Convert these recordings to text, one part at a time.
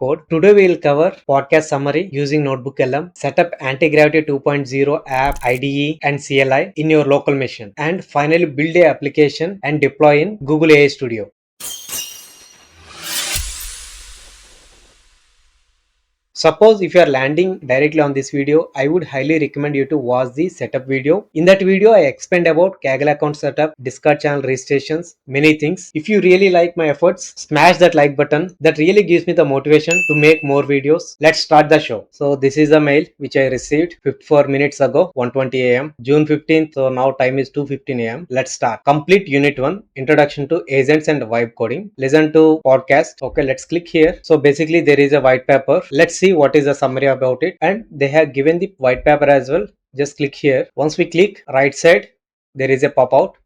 code. Today we will cover podcast summary using Notebook LM, setup Antigravity 2.0 app, IDE and CLI in your local machine, and finally build a application and deploy in Google AI Studio. Suppose if you are landing directly on this video, I would highly recommend you to watch the setup video. In that video, I explained about Kaggle account setup, Discord channel registrations, many things. If you really like my efforts, smash that like button. That really gives me the motivation to make more videos. Let's start the show. So this is a mail which I received 54 minutes ago, 1:20 a.m. June 15th. So now time is 2:15 a.m. Let's start. Complete Unit 1, Introduction to Agents and Vibe Coding. Listen to podcast. Okay, let's click here. So basically there is a white paper. Let's see what is the summary about it, and they have given the white paper as well. Just click here. Once we click right side, there is a pop out.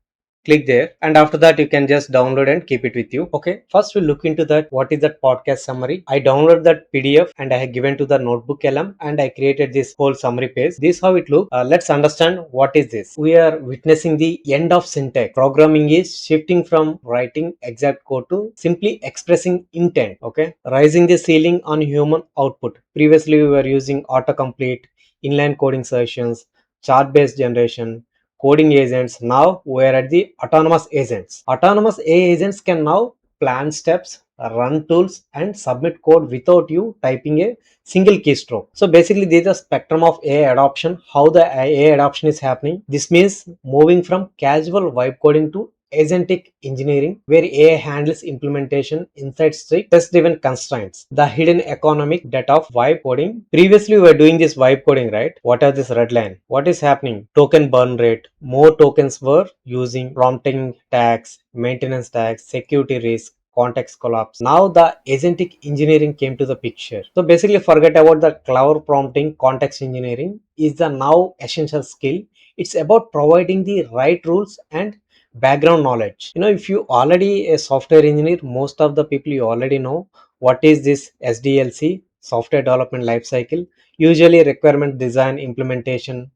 Click there, and after that you can just download and keep it with you. Okay, first we'll look into that. What is that podcast summary? I downloaded that PDF and I have given to the Notebook LM, and I created this whole summary page. This how it looks. Let's understand what is this. We are witnessing the end of syntax. Programming is shifting from writing exact code to simply expressing intent. Okay, rising the ceiling on human output. Previously we were using autocomplete, inline coding sessions, chart based generation, coding agents. Now we are at the autonomous agents. Autonomous AI agents can now plan steps, run tools, and submit code without you typing a single keystroke. So basically this is a spectrum of AI adoption, how the AI adoption is happening. This means moving from casual vibe coding to agentic engineering, where AI handles implementation inside strict test-driven constraints. The hidden economic debt of vibe coding. Previously, we were doing this vibe coding, right? What are this red line? What is happening? Token burn rate. More tokens were using prompting tags, maintenance tags, security risk, context collapse. Now the agentic engineering came to the picture. So basically forget about the clever prompting. Context engineering is the now essential skill. It's about providing the right rules and background knowledge. If you already a software engineer, most of the people you already know what is this SDLC, software development lifecycle. Usually requirement design, implementation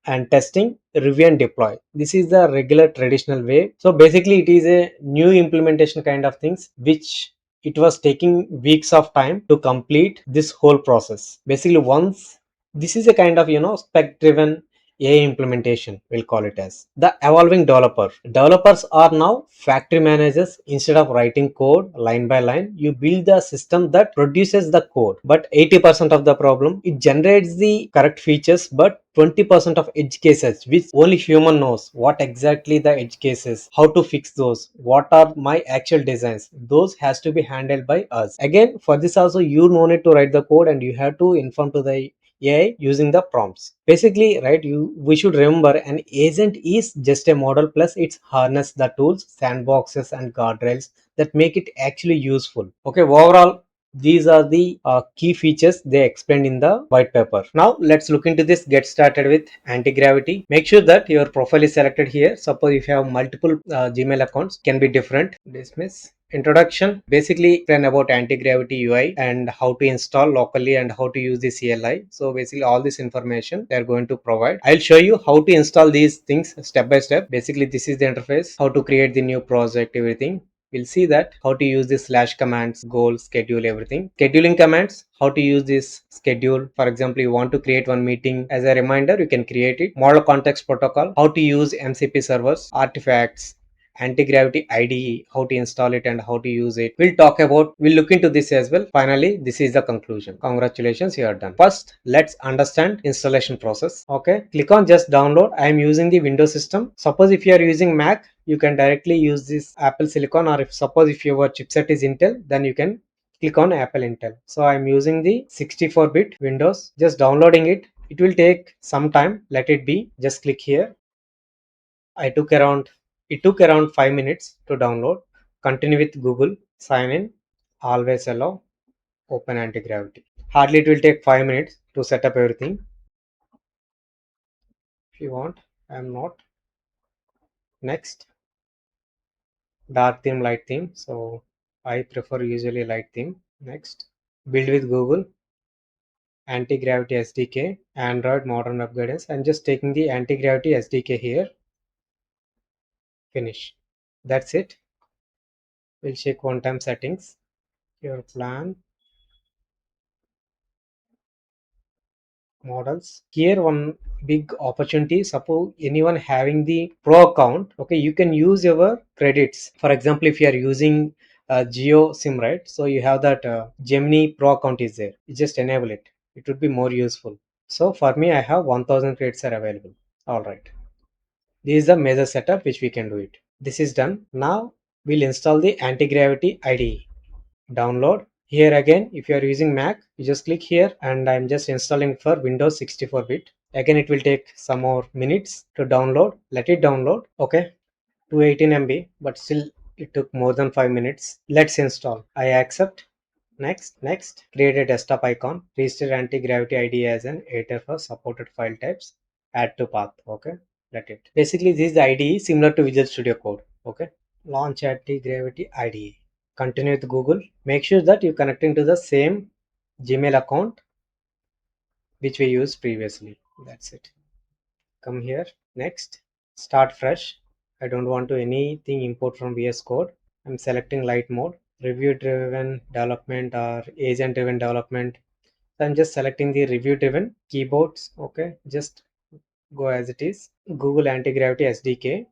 and testing, review and deploy. This is the regular traditional way. So basically it is a new implementation kind of things which it was taking weeks of time to complete this whole process. Basically once this is a kind of spec driven AI implementation, we'll call it as the evolving developer. Developers are now factory managers. Instead of writing code line by line, you build the system that produces the code. But 80% of the problem, it generates the correct features, but 20% of edge cases which only human knows what exactly the edge cases, how to fix those, what are my actual designs, those has to be handled by us. Again, for this also you no need to write the code, and you have to inform to the AI using the prompts. Basically, right, we should remember an agent is just a model, plus it's harness the tools, sandboxes and guardrails that make it actually useful. Okay, overall these are the key features they explained in the white paper. Now let's look into this. Get started with anti-gravity. Make sure that your profile is selected here. Suppose if you have multiple Gmail accounts, can be different. Dismiss. Introduction. Basically explain about anti-gravity UI and how to install locally and how to use the CLI. So basically all this information they are going to provide. I'll show you how to install these things step by step. Basically this is the interface, how to create the new project, everything. We'll see that how to use the slash commands, goal, schedule, everything. Scheduling commands, how to use this schedule. For example, you want to create one meeting as a reminder, you can create it. Model context protocol, how to use MCP servers, artifacts, Antigravity IDE, how to install it and how to use it. We'll look into this as well. Finally, this is the conclusion. Congratulations, you are done. First, let's understand installation process. Okay, click on just download. I am using the Windows system. Suppose if you are using Mac, you can directly use this Apple Silicon, or if your chipset is Intel, then you can click on Apple Intel. So I'm using the 64-bit Windows. Just downloading it. It will take some time. Let it be. Just click here. It took around 5 minutes to download. Continue with Google. Sign in. Always allow. Open Antigravity. Hardly it will take 5 minutes to set up everything. If you want, I am not. Next. Dark theme, light theme. So I prefer usually light theme. Next. Build with Google. Antigravity SDK. Android modern web guidance. I'm just taking the Antigravity SDK here. Finish. That's it. We'll check one time settings. Your plan. models. Here one big opportunity, suppose anyone having the pro account, okay, you can use your credits. For example, if you are using Geo sim, right, so you have that Gemini pro account is there, you just enable it, it would be more useful. So for me I have 1000 credits are available. All right, this is the major setup which we can do it. This is done. Now we'll install the Antigravity IDE. Download. Here again, if you are using Mac, you just click here, and I'm just installing for Windows 64-bit. Again, it will take some more minutes to download. Let it download. Okay, 218 MB, but still it took more than 5 minutes. Let's install. I accept. Next. Create a desktop icon. Register Antigravity IDE as an editor for supported file types. Add to path. Okay, let it. Basically, this is the IDE similar to Visual Studio Code. Okay, launch Antigravity IDE. Continue with Google. Make sure that you connecting to the same Gmail account which we used previously. That's it. Come here. Next. Start fresh. I don't want to anything import from VS Code. I'm selecting light mode. Review driven development or agent driven development. So I'm just selecting the review driven keyboards. Okay. Just go as it is. Google Antigravity SDK.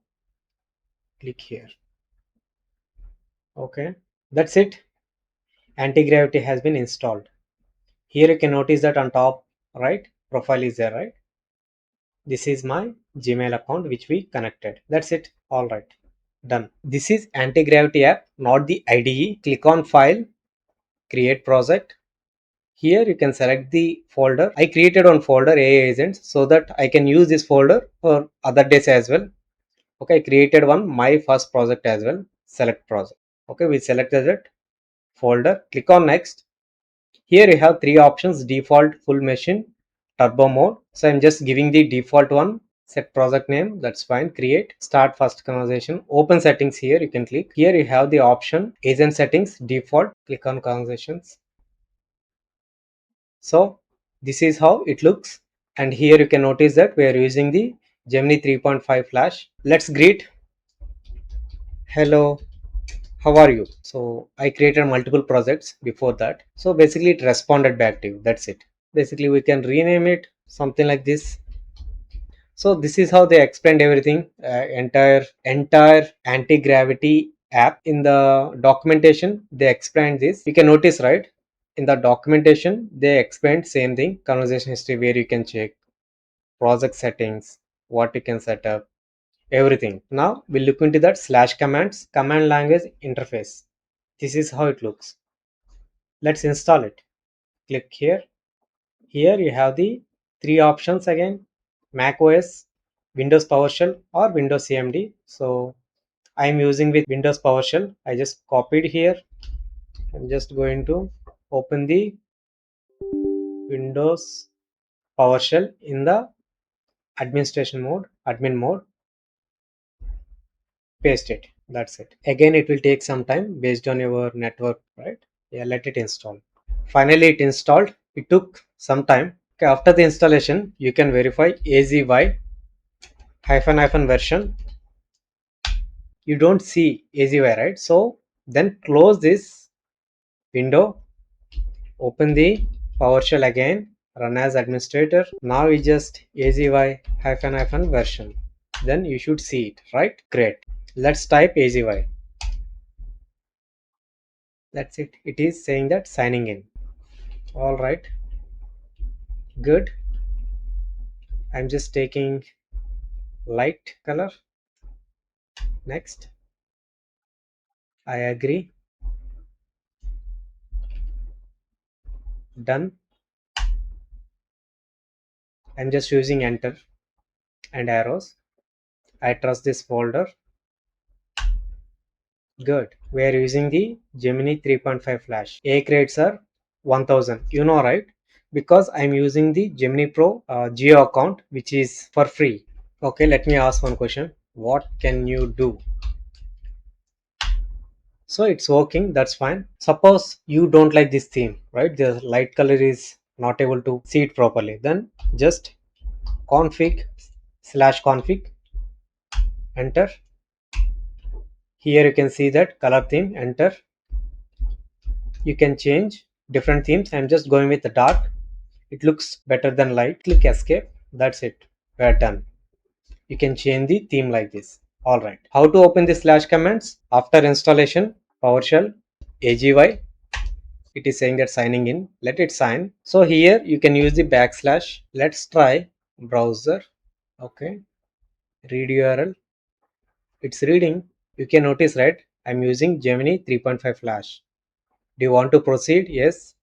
Click here. Okay. That's it. Antigravity has been installed. Here you can notice that on top right profile is there, right? This is my Gmail account which we connected. That's it. All right, done. This is Antigravity app, not the IDE. Click on file, create project. Here you can select the folder. I created one folder AI agents so that I can use this folder for other days as well. Okay, I created one my first project as well. Select project. Okay, we selected it folder. Click on next. Here you have three options: default, full machine, turbo mode. So I'm just giving the default one. Set project name, that's fine. Create, start first conversation. Open settings, here you can click. Here you have the option agent settings, default. Click on conversations. So this is how it looks. And here you can notice that we are using the Gemini 3.5 Flash. Let's greet. Hello, how are you? So I created multiple projects before that. So basically it responded back to you. That's it. Basically we can rename it something like this. So this is how they explained everything, entire anti-gravity app. In the documentation they explained this. You can notice, right, in the documentation they explained same thing. Conversation history, where you can check project settings, what you can set up, everything. Now we'll look into that slash commands, command language interface. This is how it looks. Let's install it. Click here. Here you have the three options again: Mac OS, Windows PowerShell, or Windows CMD. So I am using with Windows PowerShell. I just copied here. I'm just going to open the Windows PowerShell in the administration mode, admin mode, paste it. That's it. Again, it will take some time based on your network, right? Yeah, let it install. Finally, it installed. It took some time. Okay, after the installation, you can verify AZY hyphen version. You don't see AZY, right? So then close this window, open the PowerShell again, run as administrator. Now we just AZY hyphen version. Then you should see it, right? Great. Let's type AZY. That's it. It is saying that signing in. All right. Good. I'm just taking light color. Next. I agree. Done. I'm just using enter and arrows. I trust this folder. Good. We are using the Gemini 3.5 Flash. A credits are 1000. You know, right? Because I'm using the Gemini Pro Geo account, which is for free. Okay, let me ask one question. What can you do? So it's working. That's fine. Suppose you don't like this theme, right? The light color is not able to see it properly. Then just config/config, enter. Here you can see that color theme, enter. You can change different themes. I'm just going with the dark. It looks better than light. Click escape. That's it. We are done. You can change the theme like this. Alright. How to open the slash commands? After installation, PowerShell, AGY. It is saying that signing in. Let it sign. So here you can use the backslash. Let's try browser. Okay. Read URL. It's reading. You can notice, right? I'm using Gemini 3.5 Flash. Do you want to proceed? Yes.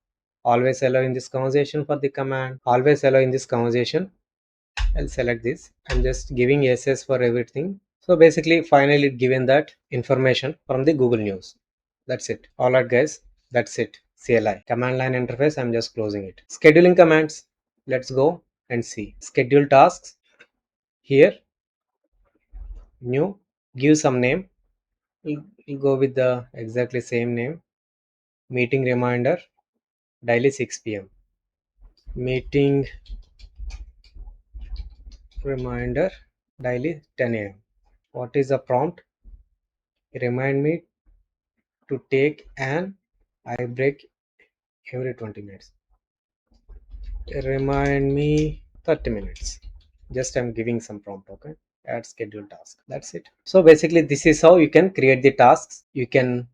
Always allow in this conversation for the command. Always allow in this conversation. I'll select this. I'm just giving SS for everything. So basically, finally given that information from the Google News. That's it. Alright guys, that's it. CLI. Command line interface, I'm just closing it. Scheduling commands. Let's go and see. Schedule tasks. Here, new. Give some name. We'll go with the exactly same name. Meeting reminder. Daily 6 p.m. Meeting reminder. Daily 10 a.m. What is the prompt? Remind me to take an eye break every 20 minutes. Remind me 30 minutes. Just I'm giving some prompt. Okay. Add schedule task. That's it. So basically this is how you can create the tasks. You can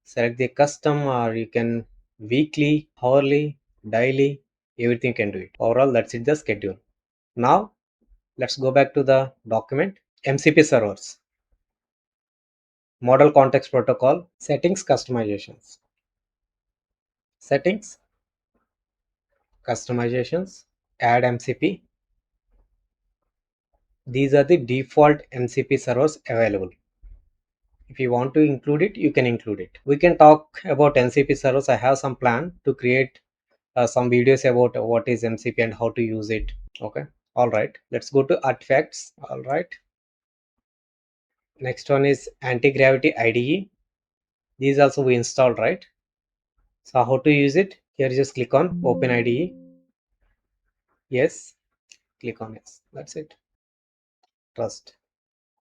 select the custom, or you can weekly, hourly, daily, everything you can do it. Overall, that's it, the schedule. Now let's go back to the document. MCP servers, model context protocol, settings, customizations, settings, customizations, add MCP. These are the default MCP servers available. If you want to include it, you can include it. We can talk about MCP servers. I have some plan to create some videos about what is MCP and how to use it. Okay. All right. Let's go to artifacts. All right. Next one is Antigravity IDE. These also we installed, right? So how to use it? Here just click on Open IDE. Yes. Click on yes. That's it. Trust.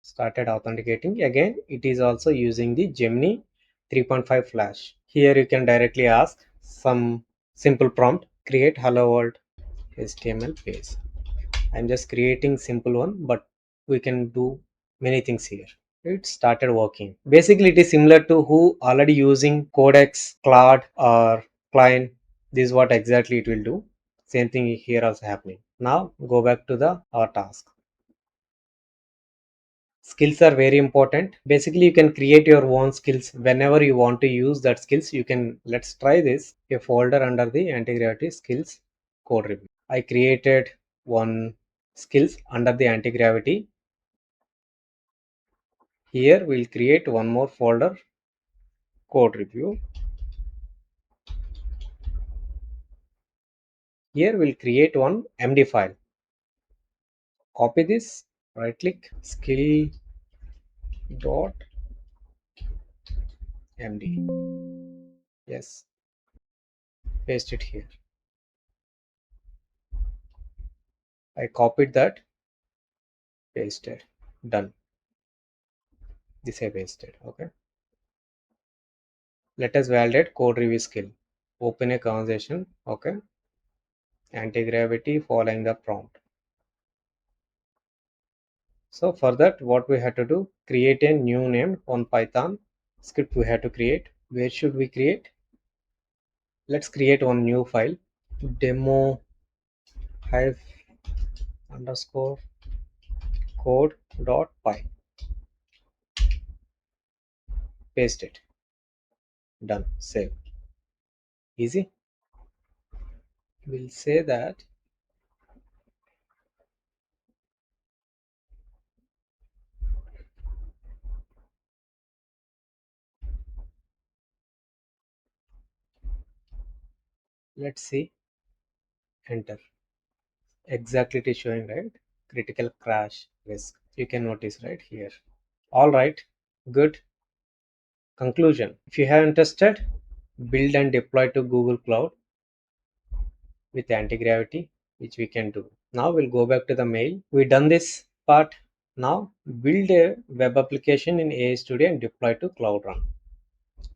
Started authenticating. Again, it is also using the Gemini 3.5 Flash. Here you can directly ask some simple prompt. Create hello world HTML page. I'm just creating simple one, but we can do many things here. It started working. Basically, it is similar to who already using Codex, Claude, or Client. This is what exactly it will do. Same thing here also happening. Now go back to the our task. Skills are very important. Basically, you can create your own skills whenever you want to use that skills. You can, let's try this. A folder under the Antigravity skills code review. I created one skills under the Antigravity. Here we'll create one more folder, code review. Here we'll create one MD file. Copy this, right click, skill dot MD. Yes, paste it here. I copied that, pasted, done. This I pasted. Okay. Let us validate code review skill. Open a conversation. Okay. Anti-gravity following the prompt. So for that, what we have to do, create a new name on Python script we have to create. Where should we create? Let's create one new file, demo hive underscore code dot py. Paste it. Done. Save. Easy. We'll say that let's see. Enter. Exactly it is showing, right? Critical crash risk. You can notice right here. All right. Good. Conclusion. If you have interested, build and deploy to Google Cloud with Antigravity, which we can do. Now we'll go back to the mail. We done this part. Now build a web application in AI Studio and deploy to Cloud Run.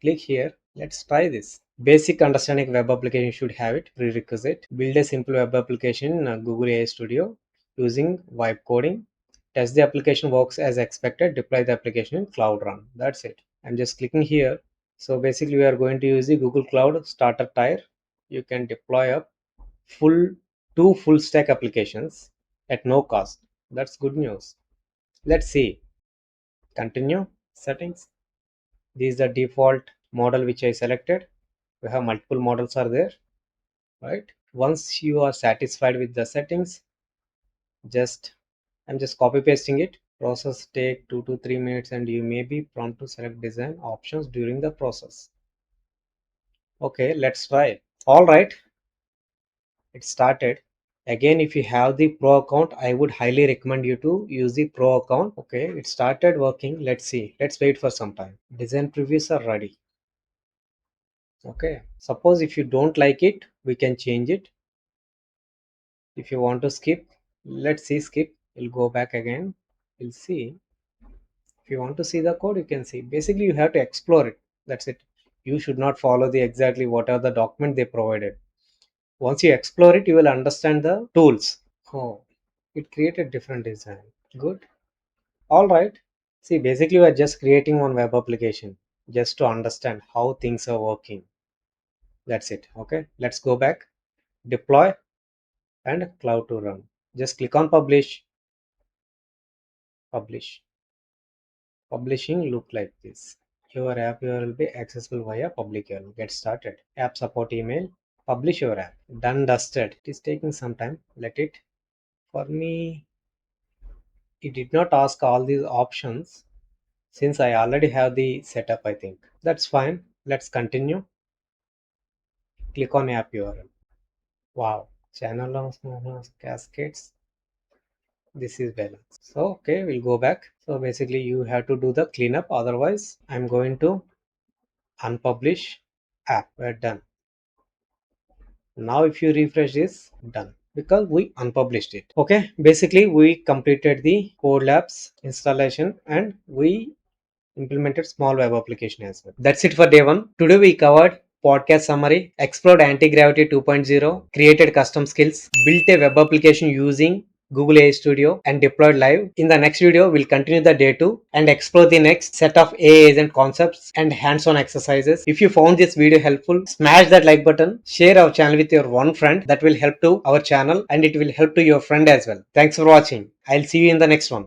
Click here. Let's try this. Basic understanding web application should have it. Prerequisite. Build a simple web application in Google AI Studio using vibe coding. Test the application works as expected. Deploy the application in Cloud Run. That's it. I'm just clicking here. So basically we are going to use the Google Cloud Starter tier. You can deploy up two full stack applications at no cost. That's good news. Let's see. Continue. Settings. This is the default model which I selected. We have multiple models are there, right? Once you are satisfied with the settings, I'm just copy pasting it. Process take 2 to 3 minutes and you may be prompt to select design options during the process. Okay, let's try. All right, it started. Again, if you have the pro account, I would highly recommend you to use the pro account. Okay, it started working. Let's see. Let's wait for some time. Design previews are ready. Okay, suppose if you don't like it, we can change it. If you want to skip, let's see, skip. We'll go back again. We'll see. If you want to see the code, you can see. Basically, you have to explore it. That's it. You should not follow the exactly what are the document they provided. Once you explore it, you will understand the tools. Oh, it created different design. Good. All right. See, basically, we are just creating one web application just to understand how things are working. That's it. Okay. Let's go back. Deploy and cloud to run. Just click on publish. Publish. Publishing look like this. Your app URL will be accessible via public URL. Get started. App support email. Publish your app. Done, dusted. It is taking some time. Let it. For me, it did not ask all these options since I already have the setup, I think. That's fine. Let's continue. Click on app URL. Wow. Channel of cascades. This is balanced. So, okay, we'll go back. So basically you have to do the cleanup. Otherwise, I'm going to unpublish app. We're done. Now if you refresh this, done, because we unpublished it. Okay, basically we completed the code labs installation and we implemented small web application as well. That's it for day one. Today we covered podcast summary, explored Antigravity 2.0, created custom skills, built a web application using Google AI Studio and deployed live. In the next video, we'll continue the day 2 and explore the next set of AI agent concepts and hands-on exercises. If you found this video helpful, smash that like button, share our channel with your one friend. That will help to our channel and it will help to your friend as well. Thanks for watching. I'll see you in the next one.